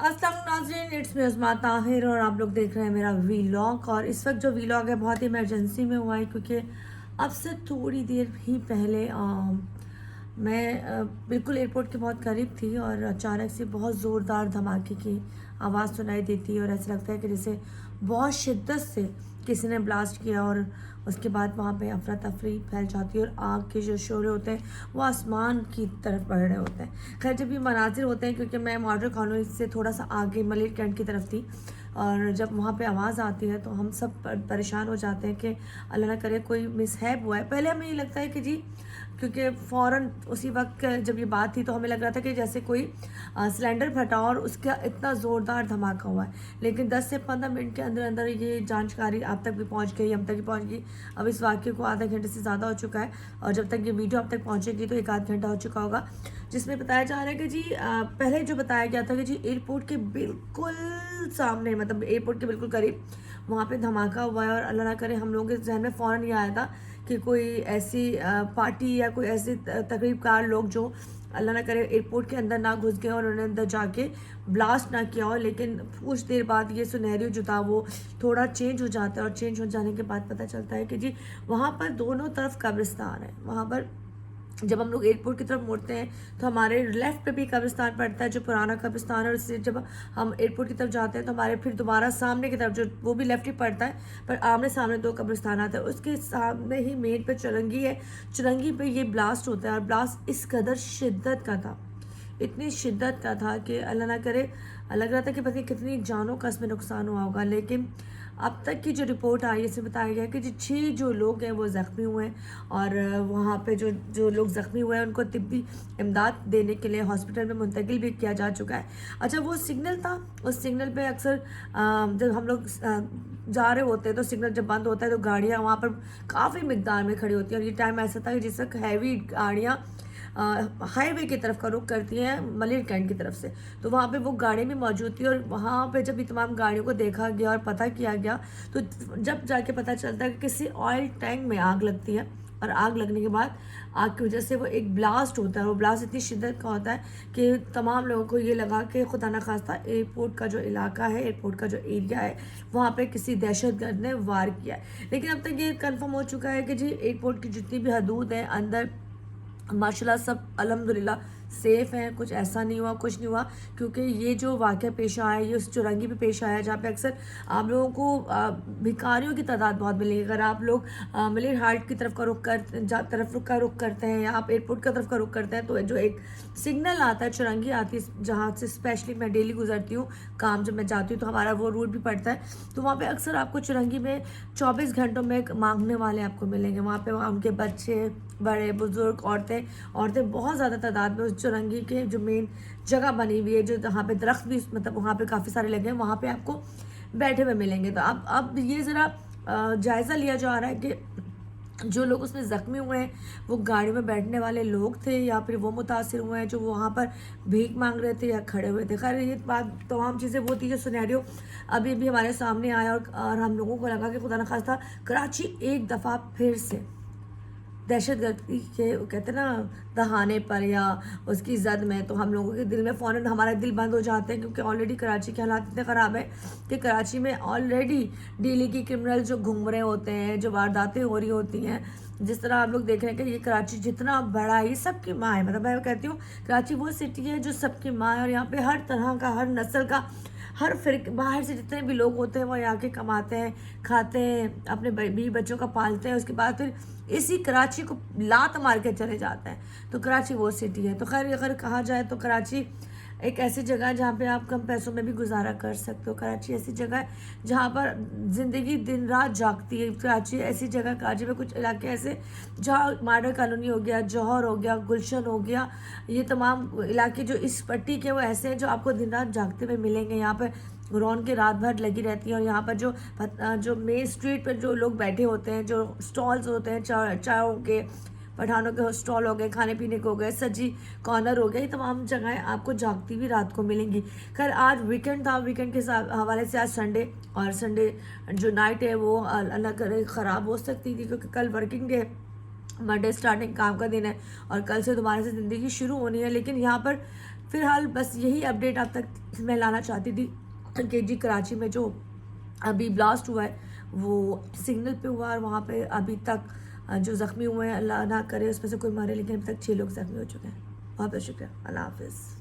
अस्सलाम नाज़रीन, it's me उस्मा ताहिर और आप लोग देख रहे हैं मेरा वीलॉग। और इस वक्त जो वीलॉग है बहुत ही इमरजेंसी में हुआ है, क्योंकि अब से थोड़ी देर ही पहले मैं बिल्कुल एयरपोर्ट के बहुत करीब थी और अचानक से बहुत ज़ोरदार धमाके की आवाज़ सुनाई देती है और ऐसा लगता है कि जैसे बहुत शिद्दत से किसी ने ब्लास्ट किया और उसके बाद वहाँ पे अफरा तफरी फैल जाती है और आग के जो शोरे होते हैं वो आसमान की तरफ बढ़ रहे होते हैं। खैर, जब ये मनाजिर होते हैं, क्योंकि मैं मॉडल कॉलोनी से थोड़ा सा आगे मलिर कैंट की तरफ थी, और जब वहाँ पे आवाज़ आती है तो हम सब परेशान हो जाते हैं कि अल्लाह ना करे कोई मिसहैप हुआ है। पहले हमें ये लगता है कि जी, क्योंकि फ़ौरन उसी वक्त जब ये बात थी तो हमें लग रहा था कि जैसे कोई सिलेंडर फटा और उसका इतना ज़ोरदार धमाका हुआ है, लेकिन 10 से 15 मिनट के अंदर अंदर ये जानकारी आप तक भी पहुंच गई, हम तक भी पहुंच गई। अब इस वाक़े को आधा घंटे से ज़्यादा हो चुका है और जब तक ये वीडियो आप तक पहुंचेगी तो एक आध घंटा हो चुका होगा, जिसमें बताया जा रहा है कि जी पहले जो बताया गया था कि जी एयरपोर्ट के बिल्कुल सामने, मतलब एयरपोर्ट के बिल्कुल करीब वहाँ पे धमाका हुआ है। और अल्लाह ना करे, हम लोगों के जहन में फ़ौरन ये आया था कि कोई ऐसी पार्टी या कोई ऐसी तकरीबकार लोग जो अल्लाह ना करे एयरपोर्ट के अंदर ना घुस गए और उन्होंने अंदर जाके ब्लास्ट ना किया हो। लेकिन कुछ देर बाद ये सिनेरियो जो था वो थोड़ा चेंज हो जाता है और चेंज हो जाने के बाद पता चलता है कि जी वहाँ पर दोनों तरफ कब्रिस्तान है। वहाँ पर जब हम लोग एयरपोर्ट की तरफ मुड़ते हैं तो हमारे लेफ़्ट पे भी कब्रिस्तान पड़ता है, जो पुराना कब्रिस्तान है, और उससे जब हम एयरपोर्ट की तरफ जाते हैं तो हमारे फिर दोबारा सामने की तरफ जो वो भी लेफ़्ट ही पड़ता है, पर आमने सामने दो कब्रिस्तान आता है। उसके सामने ही मेन पे चुरंगी है, चुरंगी पे ये ब्लास्ट होता है और ब्लास्ट इस कदर शिद्दत का था, इतनी शिद्दत का था कि अल्लाह ना करे, लग रहा था कि पता नहीं कितनी जानों का इसमें नुकसान हुआ होगा। लेकिन अब तक की जो रिपोर्ट आई है इसमें बताया गया कि जो 6 जो लोग हैं वो ज़ख्मी हुए हैं और वहाँ पे जो जो लोग ज़ख्मी हुए हैं उनको तिब्बी इमदाद देने के लिए हॉस्पिटल में मुंतकिल भी किया जा चुका है। अच्छा, वो सिग्नल था, उस सिग्नल पे अक्सर जब हम लोग जा रहे होते हैं तो सिग्नल जब बंद होता है तो गाड़ियाँ वहाँ पर काफ़ी मिकदार में खड़ी होती हैं। और ये टाइम ऐसा था कि जिस वक्त हैवी गाड़ियाँ हाईवे की तरफ का रुख करती हैं मलिर कैंट की तरफ से, तो वहाँ पे वो गाड़ी भी मौजूद थी। और वहाँ पे जब ये तमाम गाड़ियों को देखा गया और पता किया गया तो जब जाके पता चलता है कि किसी ऑयल टैंक में आग लगती है और आग लगने के बाद आग की वजह से वो एक ब्लास्ट होता है। वो ब्लास्ट इतनी शिद्दत का होता है कि तमाम लोगों को ये लगा कि खुदा न खास्ता एयरपोर्ट का जो इलाका है, एयरपोर्ट का जो एरिया है, वहाँ पे किसी दहशतगर्द ने वार किया है। लेकिन अब तक ये कंफर्म हो चुका है कि जी एयरपोर्ट की जितनी भी हदूद हैं अंदर माशाल्लाह सब अल्हम्दुलिल्लाह सेफ़ हैं, कुछ ऐसा नहीं हुआ, कुछ नहीं हुआ। क्योंकि ये जो वाक़या पेश आया है ये उस चुरंगी पे पेश आया है जहाँ पे अक्सर आप लोगों को भिखारियों की तादाद बहुत मिलेगी। अगर आप लोग मलिर हाट की तरफ का रुख करते हैं या आप एयरपोर्ट की तरफ का रुख करते हैं तो जो एक सिग्नल आता है, चुरंगी आती है जहाँ से स्पेशली मैं डेली गुजरती हूँ काम, जब मैं जाती हूँ तो हमारा वो रूट भी पड़ता है, तो वहाँ पर अक्सर आपको चुरंगी में 24 घंटों में मांगने वाले आपको मिलेंगे। वहाँ पर उनके बच्चे, बड़े बुजुर्ग, औरतें बहुत ज़्यादा तादाद में उस चुरंगी के जो मेन जगह बनी हुई है, जो जहाँ पे दरख्त भी मतलब वहाँ पे काफ़ी सारे लगे हैं, वहाँ पे आपको बैठे हुए मिलेंगे। तो अब ये ज़रा जायज़ा लिया जा रहा है कि जो लोग उसमें ज़ख्मी हुए हैं वो गाड़ी में बैठने वाले लोग थे या फिर वो मुतासिर हुए हैं जो वहाँ पर भीख मांग रहे थे या खड़े हुए थे। खैर, ये बात तमाम चीज़ें वो थी जो सिनेरियो अभी भी हमारे सामने आया और हम लोगों को लगा कि खुदा न खास्ता कराची एक दफ़ा फिर से दहशतगर्दी के कहते हैं ना दहाने पर या उसकी जद में, तो हम लोगों के दिल में फ़ौरन हमारे दिल बंद हो जाते हैं। क्योंकि ऑलरेडी कराची के हालात इतने ख़राब है कि कराची में ऑलरेडी डेली की क्रिमिनल जो घूम रहे होते हैं, जो वारदातें हो रही होती हैं, जिस तरह आप लोग देख रहे हैं कि ये कराची जितना बड़ा है ये सबकी माँ है। मतलब मैं कहती हूँ कराची वो सिटी है जो सबकी माँ है और यहाँ पे हर तरह का, हर नस्ल का, हर फिर बाहर से जितने भी लोग होते हैं वो यहाँ के कमाते हैं, खाते हैं, अपने बीवी बच्चों का पालते हैं, उसके बाद फिर इसी कराची को लात मार के चले जाते हैं। तो कराची वो सिटी है। तो खैर, अगर कहा जाए तो कराची एक ऐसी जगह है जहाँ पे आप कम पैसों में भी गुजारा कर सकते हो। कराची ऐसी जगह है जहाँ पर ज़िंदगी दिन रात जागती है। कराची ऐसी जगह, कराची में कुछ इलाके ऐसे जहाँ मॉडल कॉलोनी हो गया, जौहर हो गया, गुलशन हो गया, ये तमाम इलाके जो इस पट्टी के वो ऐसे हैं जो आपको दिन रात जागते हुए मिलेंगे। यहाँ पर रौनकें रात भर लगी रहती हैं और यहाँ पर जो मेन स्ट्रीट पर जो लोग बैठे होते हैं, जो स्टॉल्स होते हैं, चायों के, पठानों के स्टॉल हो गए, खाने पीने के हो गए, सजी कॉर्नर हो गए, ये तमाम जगहें आपको जागती हुई रात को मिलेंगी। खैर, आज वीकेंड था, वीकेंड के हवाले से आज संडे, और संडे जो नाइट है वो अल्लाह करे ख़राब हो सकती थी क्योंकि कल वर्किंग डे, मंडे स्टार्टिंग काम का दिन है और कल से दोबारा से ज़िंदगी शुरू होनी है। लेकिन यहाँ पर फिलहाल बस यही अपडेट आप तक मैं लाना चाहती थी कि जी कराची में जो अभी ब्लास्ट हुआ है वो सिग्नल पे हुआ और वहाँ पे अभी तक जो ज़ख्मी हुए हैं, अल्लाह ना करे उसमें से कोई मरे, लेकिन अभी तक 6 लोग ज़ख्मी हो चुके हैं। बहुत बहुत शुक्रिया। अल्लाह हाफिज़।